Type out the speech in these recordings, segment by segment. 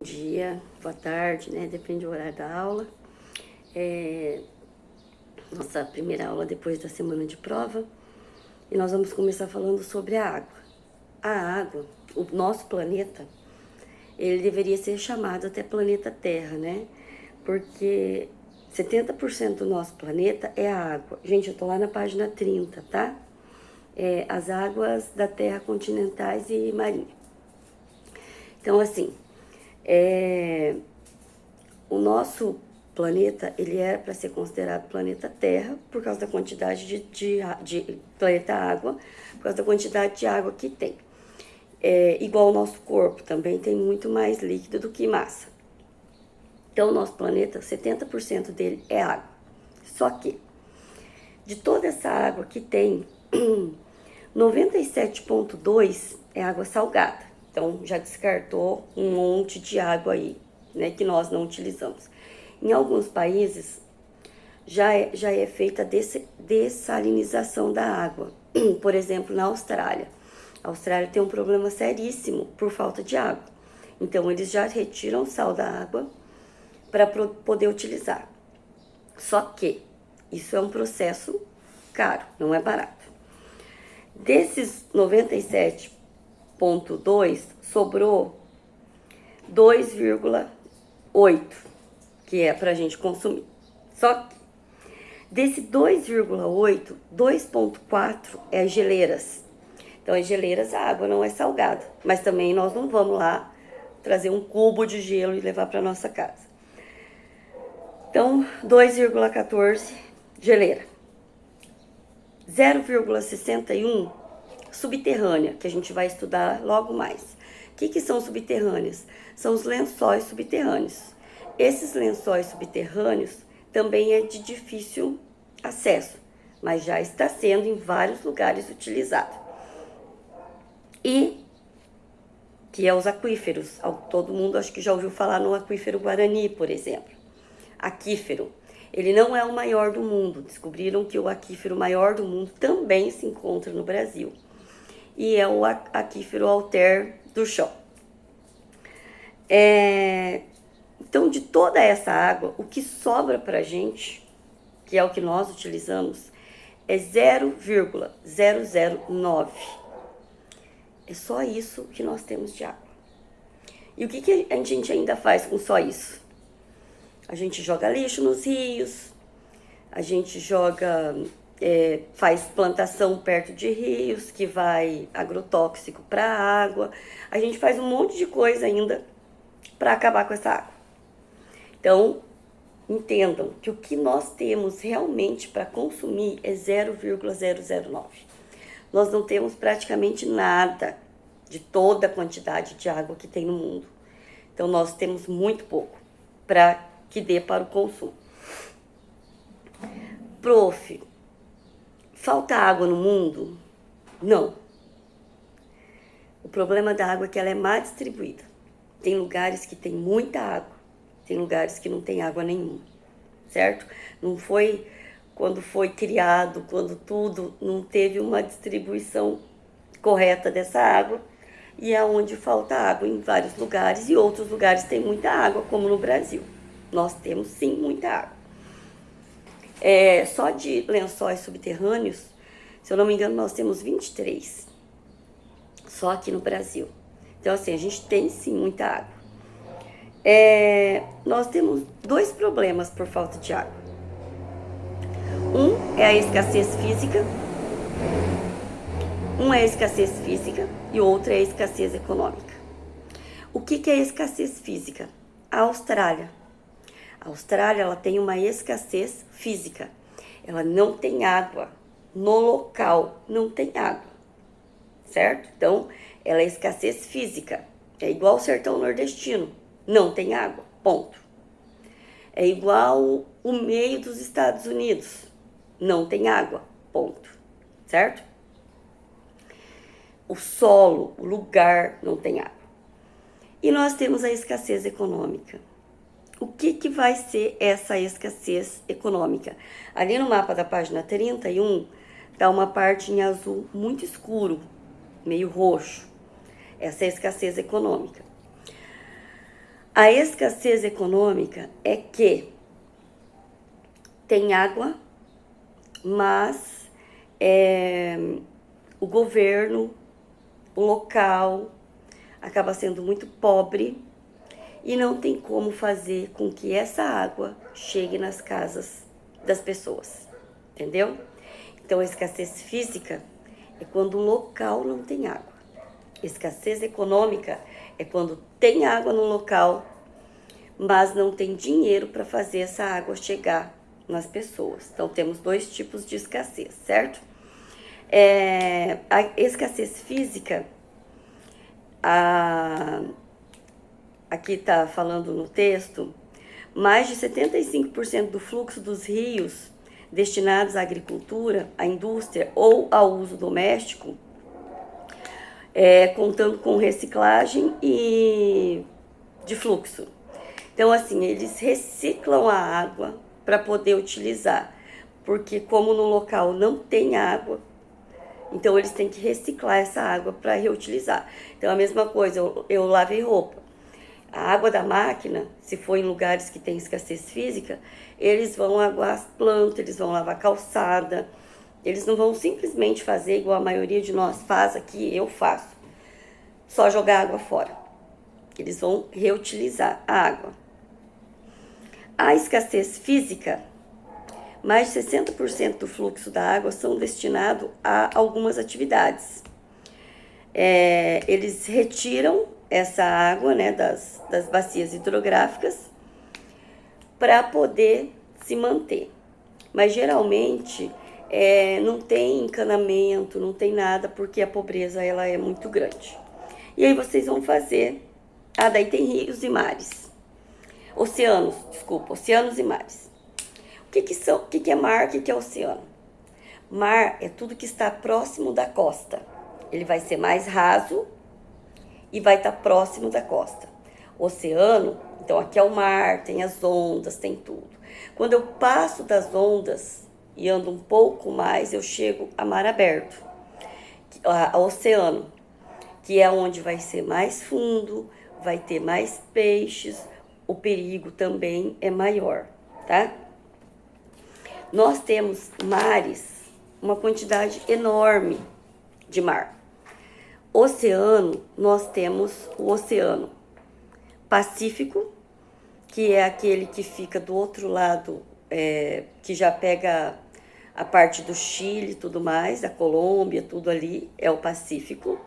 dia, boa tarde, né? Depende do horário da aula. Nossa primeira aula depois da semana de prova. E nós vamos começar falando sobre a água. A água, o nosso planeta, ele deveria ser chamado até planeta Terra, né? Porque 70% do nosso planeta é a água. Gente, eu tô lá na página 30, tá? As águas da Terra continentais e marinha. Então, assim, o nosso planeta, ele era para ser considerado planeta Terra por causa da quantidade de planeta água, por causa da quantidade de água que tem. Igual o nosso corpo, também tem muito mais líquido do que massa. Então, o nosso planeta, 70% dele é água. Só que, de toda essa água que tem, 97,2% é água salgada. Então, já descartou um monte de água aí, né, que nós não utilizamos. Em alguns países, já é feita a dessalinização da água. Por exemplo, na Austrália. A Austrália tem um problema seríssimo por falta de água. Então, eles já retiram o sal da água para poder utilizar. Só que isso é um processo caro, não é barato. Desses 97,2, sobrou 2,8, que é para a gente consumir. Só que desse 2,8, 2,4 é geleiras. Então, as geleiras, a água não é salgada, mas também nós não vamos lá trazer um cubo de gelo e levar para nossa casa. Então, 2,14 geleira. 0,61 subterrânea, que a gente vai estudar logo mais. O que são subterrâneas? São os lençóis subterrâneos. Esses lençóis subterrâneos também é de difícil acesso, mas já está sendo em vários lugares utilizado. E que é os aquíferos. Todo mundo acho que já ouviu falar no aquífero Guarani, por exemplo. Aquífero. Ele não é o maior do mundo. Descobriram que o aquífero maior do mundo também se encontra no Brasil. E é o aquífero Alter do Chão. Então, de toda essa água, o que sobra pra gente, que é o que nós utilizamos, é 0,009. É só isso que nós temos de água. E o que a gente ainda faz com só isso? A gente joga lixo nos rios, a gente faz plantação perto de rios, que vai agrotóxico para a água. A gente faz um monte de coisa ainda para acabar com essa água. Então, entendam que o que nós temos realmente para consumir é 0,009. Nós não temos praticamente nada de toda a quantidade de água que tem no mundo. Então, nós temos muito pouco para que dê para o consumo. Prof, falta água no mundo? Não. O problema da água é que ela é mal distribuída. Tem lugares que tem muita água, tem lugares que não tem água nenhuma, certo? Não foi quando foi criado, quando tudo não teve uma distribuição correta dessa água, e é onde falta água em vários lugares, e outros lugares tem muita água, como no Brasil. Nós temos, sim, muita água. Só de lençóis subterrâneos, se eu não me engano, nós temos 23. Só aqui no Brasil. Então, assim, a gente tem, sim, muita água. Nós temos dois problemas por falta de água. Um é a escassez física. E o outro é a escassez econômica. O que é a escassez física? A Austrália. A Austrália, ela tem uma escassez física. Ela não tem água. No local, não tem água. Certo? Então, ela é escassez física. É igual o sertão nordestino. Não tem água. Ponto. É igual o meio dos Estados Unidos. Não tem água. Ponto. Certo? O solo, o lugar, não tem água. E nós temos a escassez econômica. O que vai ser essa escassez econômica? Ali no mapa da página 31, tá uma parte em azul muito escuro, meio roxo. Essa é a escassez econômica. A escassez econômica é que tem água, mas o governo, o local, acaba sendo muito pobre e não tem como fazer com que essa água chegue nas casas das pessoas, entendeu? Então, a escassez física é quando o local não tem água. Escassez econômica é quando tem água no local, mas não tem dinheiro para fazer essa água chegar nas pessoas. Então, temos dois tipos de escassez, certo? A escassez física, aqui está falando no texto, mais de 75% do fluxo dos rios destinados à agricultura, à indústria ou ao uso doméstico, contando com reciclagem e de fluxo. Então, assim, eles reciclam a água para poder utilizar, porque como no local não tem água, então eles têm que reciclar essa água para reutilizar. Então, a mesma coisa, eu lavei roupa. A água da máquina, se for em lugares que tem escassez física, eles vão aguar as plantas, eles vão lavar calçada, eles não vão simplesmente fazer igual a maioria de nós faz aqui, eu faço, só jogar água fora. Eles vão reutilizar a água. A escassez física, mais de 60% do fluxo da água são destinados a algumas atividades. Eles retiram essa água, né, das bacias hidrográficas para poder se manter. Mas geralmente não tem encanamento, não tem nada, porque a pobreza ela é muito grande. E aí vocês vão fazer... daí tem rios e mares. Oceanos e mares. O que é mar, o que é oceano? Mar é tudo que está próximo da costa. Ele vai ser mais raso e vai estar próximo da costa. Oceano, então aqui é o mar, tem as ondas, tem tudo. Quando eu passo das ondas e ando um pouco mais, eu chego a mar aberto, a oceano, que é onde vai ser mais fundo, vai ter mais peixes, o perigo também é maior, tá? Nós temos mares, uma quantidade enorme de mar. Oceano, nós temos o Oceano Pacífico, que é aquele que fica do outro lado, que já pega a parte do Chile e tudo mais, da Colômbia, tudo ali, é o Pacífico.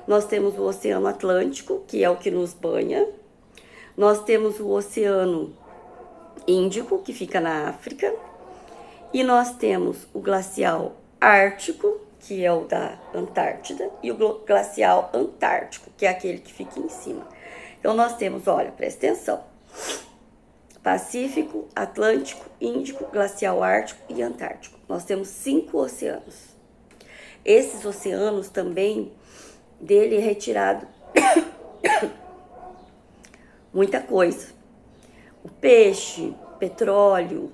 Nós temos o Oceano Atlântico, que é o que nos banha. Nós temos o Oceano Índico, que fica na África. E nós temos o Glacial Ártico, que é o da Antártida, e o Glacial Antártico, que é aquele que fica em cima. Então, nós temos, olha, presta atenção, Pacífico, Atlântico, Índico, Glacial Ártico e Antártico. Nós temos 5 oceanos. Esses oceanos também, dele é retirado muita coisa. O peixe, petróleo,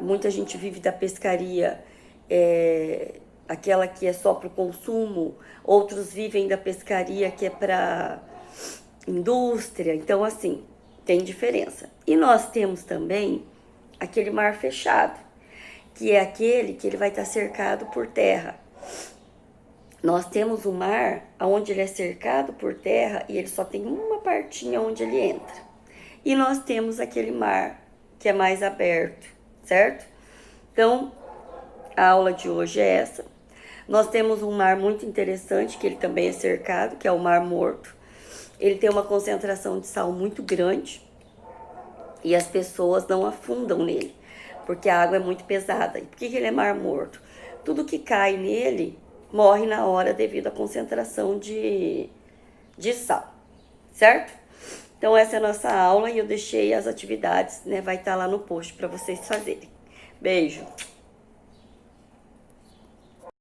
muita gente vive da pescaria, aquela que é só para o consumo, outros vivem da pescaria que é para indústria, então assim, tem diferença. E nós temos também aquele mar fechado, que é aquele que ele vai estar cercado por terra. Nós temos o mar onde ele é cercado por terra e ele só tem uma partinha onde ele entra. E nós temos aquele mar que é mais aberto, certo? Então, a aula de hoje é essa. Nós temos um mar muito interessante, que ele também é cercado, que é o Mar Morto. Ele tem uma concentração de sal muito grande e as pessoas não afundam nele, porque a água é muito pesada. E por que ele é Mar Morto? Tudo que cai nele morre na hora devido à concentração de sal, certo? Então, essa é a nossa aula e eu deixei as atividades, né? Vai estar lá no post para vocês fazerem. Beijo!